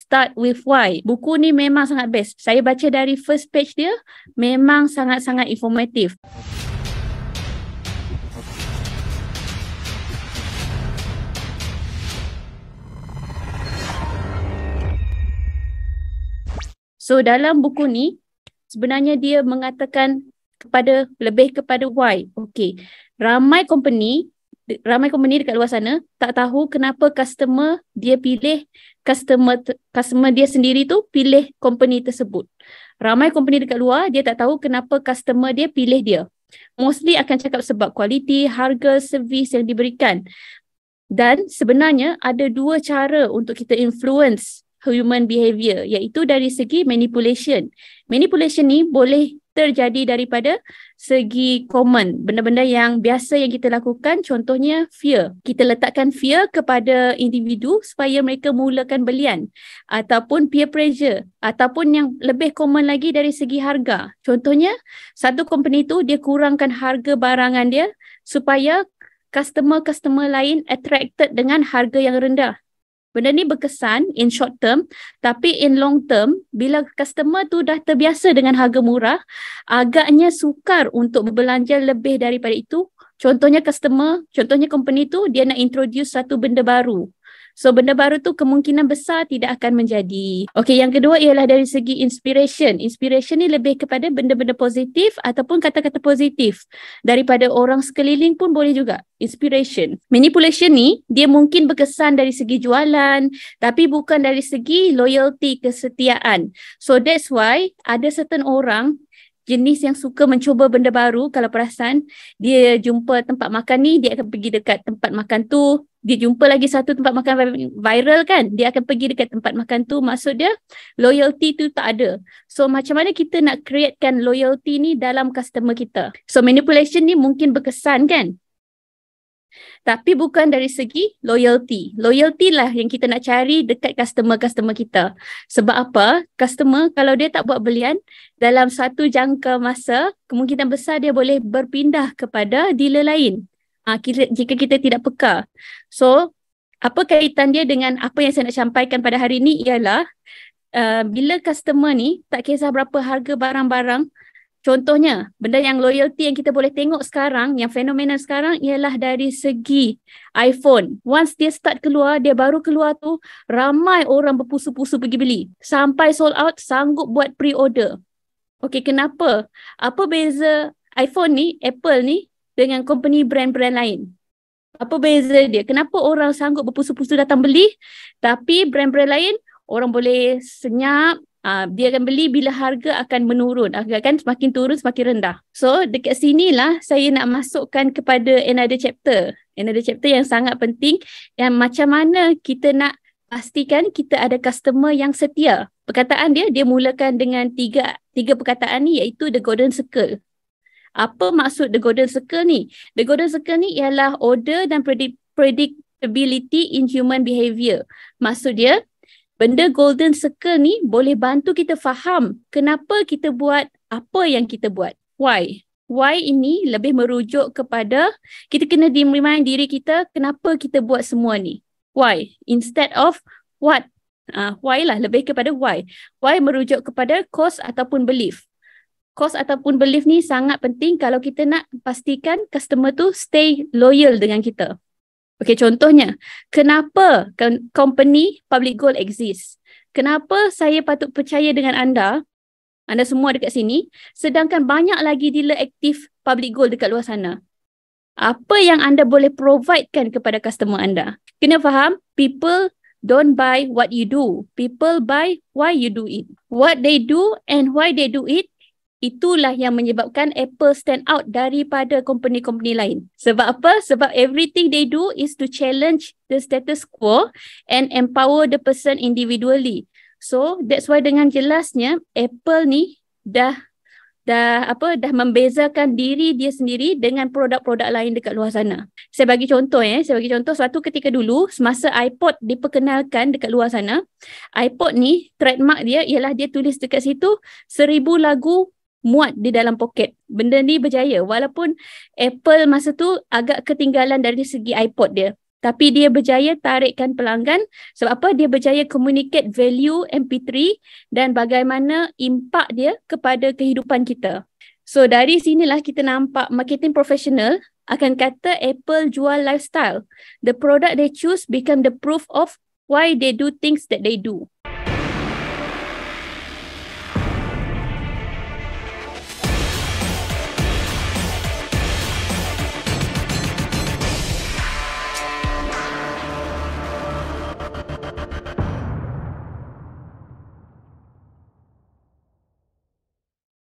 Start with Why. Buku ni memang sangat best. Saya baca dari first page dia, memang sangat-sangat informatif. So dalam buku ni, sebenarnya dia mengatakan lebih kepada why. Okey, ramai company dekat luar sana tak tahu kenapa customer dia dia sendiri tu pilih company tersebut. Ramai company dekat luar dia tak tahu kenapa customer dia pilih dia. Mostly akan cakap sebab kualiti, harga, servis yang diberikan. Dan sebenarnya ada dua cara untuk kita influence human behavior, iaitu dari segi manipulation. Manipulation ni boleh terjadi daripada segi common, benda-benda yang biasa yang kita lakukan, contohnya fear. Kita letakkan fear kepada individu supaya mereka mulakan belian, ataupun peer pressure, ataupun yang lebih common lagi dari segi harga. Contohnya, satu company tu dia kurangkan harga barangan dia supaya customer-customer lain attracted dengan harga yang rendah. Benda ni berkesan in short term, tapi in long term, bila customer tu dah terbiasa dengan harga murah, agaknya sukar untuk berbelanja lebih daripada itu. Contohnya company tu dia nak introduce satu benda baru. So benda baru tu kemungkinan besar tidak akan menjadi. Okey, yang kedua ialah dari segi inspiration. Inspiration ni lebih kepada benda-benda positif ataupun kata-kata positif daripada orang sekeliling pun boleh juga. Inspiration. Manipulation ni dia mungkin berkesan dari segi jualan tapi bukan dari segi loyalty, kesetiaan. So that's why ada certain orang jenis yang suka mencuba benda baru. Kalau perasan, dia jumpa tempat makan ni, dia akan pergi dekat tempat makan tu. Dia jumpa lagi satu tempat makan viral kan, dia akan pergi dekat tempat makan tu. Maksud dia, loyalty tu tak ada. So macam mana kita nak createkan loyalty ni dalam customer kita? So manipulation ni mungkin berkesan kan? Tapi bukan dari segi loyalty. Loyalty lah yang kita nak cari dekat customer-customer kita. Sebab apa? Customer kalau dia tak buat belian dalam satu jangka masa, kemungkinan besar dia boleh berpindah kepada dealer lain. Jika kita tidak peka. So, apa kaitan dia dengan apa yang saya nak sampaikan pada hari ini ialah bila customer ni tak kisah berapa harga barang-barang. Contohnya, benda yang loyalty yang kita boleh tengok sekarang, yang fenomena sekarang ialah dari segi iPhone. Once dia start keluar, dia baru keluar tu, ramai orang berpusu-pusu pergi beli. Sampai sold out, sanggup buat pre-order. Okey, kenapa? Apa beza iPhone ni, Apple ni dengan company brand-brand lain? Apa beza dia? Kenapa orang sanggup berpusu-pusu datang beli, tapi brand-brand lain, orang boleh senyap, dia akan beli bila harga akan menurun, akan semakin turun semakin rendah. So dekat sinilah saya nak masukkan kepada another chapter yang sangat penting, yang macam mana kita nak pastikan kita ada customer yang setia. Perkataan dia mulakan dengan tiga perkataan ni, iaitu the golden circle. Apa maksud the golden circle ni? The golden circle ni ialah order dan predictability in human behavior. Maksud dia, benda golden circle ni boleh bantu kita faham kenapa kita buat apa yang kita buat. Why? Why ini lebih merujuk kepada kita kena remind diri kita kenapa kita buat semua ni. Why? Instead of what. Why lah, lebih kepada why. Why merujuk kepada cause ataupun belief. Cause ataupun belief ni sangat penting kalau kita nak pastikan customer tu stay loyal dengan kita. Okey, contohnya, kenapa company Public Gold exist? Kenapa saya patut percaya dengan anda semua dekat sini, sedangkan banyak lagi dealer aktif Public Gold dekat luar sana? Apa yang anda boleh providekan kepada customer anda? Kena faham, people don't buy what you do. People buy why you do it. What they do and why they do it, itulah yang menyebabkan Apple stand out daripada company-company lain. Sebab apa? Sebab everything they do is to challenge the status quo and empower the person individually. So that's why dengan jelasnya Apple ni dah membezakan diri dia sendiri dengan produk-produk lain dekat luar sana. Saya bagi contoh suatu ketika dulu semasa iPod diperkenalkan dekat luar sana, iPod ni trademark dia ialah dia tulis dekat situ 1000 lagu muat di dalam poket. Benda ni berjaya walaupun Apple masa tu agak ketinggalan dari segi iPod dia. Tapi dia berjaya tarikkan pelanggan sebab apa? Dia berjaya communicate value MP3 dan bagaimana impak dia kepada kehidupan kita. So dari sinilah kita nampak marketing professional akan kata Apple jual lifestyle. The product they choose become the proof of why they do things that they do.